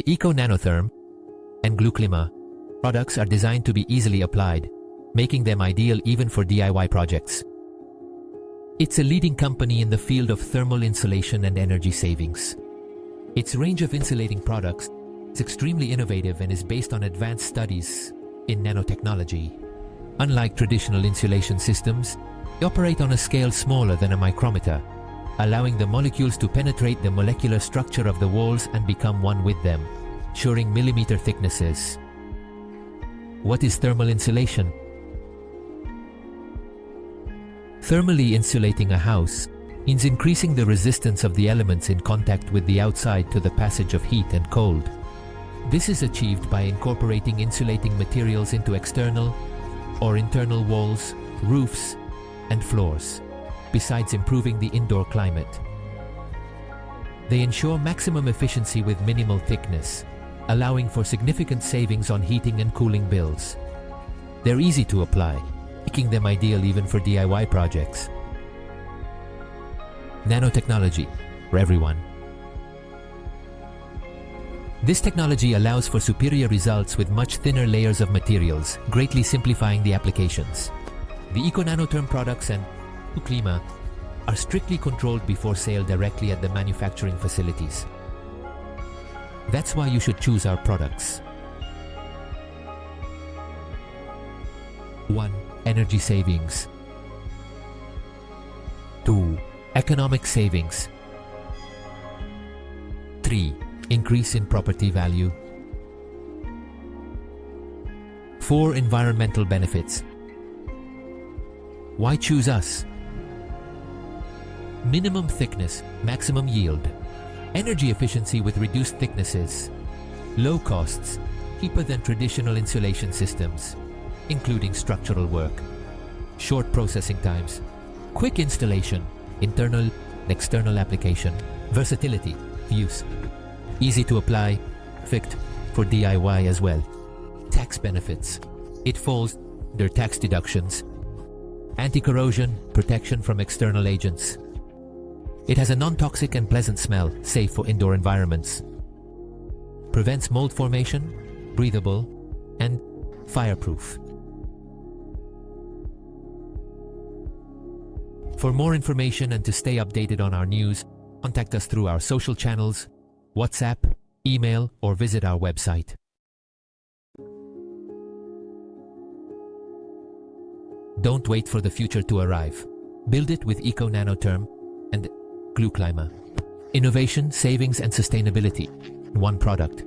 The Eco Nanotherm and Gluclima products are designed to be easily applied, making them ideal even for DIY projects. It's a leading company in the field of thermal insulation and energy savings. Its range of insulating products is extremely innovative and is based on advanced studies in nanotechnology. Unlike traditional insulation systems, they operate on a scale smaller than a micrometer, allowing the molecules to penetrate the molecular structure of the walls and become one with them, ensuring millimeter thicknesses. What is thermal insulation? Thermally insulating a house means increasing the resistance of the elements in contact with the outside to the passage of heat and cold. This is achieved by incorporating insulating materials into external or internal walls, roofs, and floors, besides improving the indoor climate. They ensure maximum efficiency with minimal thickness, allowing for significant savings on heating and cooling bills. They're easy to apply, making them ideal even for DIY projects. Nanotechnology for everyone. This technology allows for superior results with much thinner layers of materials, greatly simplifying the applications. The Eco Nanotherm products and Gluclima are strictly controlled before sale directly at the manufacturing facilities. That's why you should choose our products. 1. Energy savings. 2. Economic savings. 3. Increase in property value. 4. Environmental benefits. Why choose us? Minimum thickness, maximum yield. Energy efficiency with reduced thicknesses. Low costs, cheaper than traditional insulation systems, including structural work. Short processing times. Quick installation, internal and external application. Versatility, use. Easy to apply, perfect for DIY as well. Tax benefits. It falls under tax deductions. Anti-corrosion, protection from external agents. It has a non-toxic and pleasant smell, safe for indoor environments. Prevents mold formation, breathable, and fireproof. For more information and to stay updated on our news, contact us through our social channels, WhatsApp, email, or visit our website. Don't wait for the future to arrive. Build it with Eco Nanotherm and Gluclima. Innovation, savings, and sustainability in one product.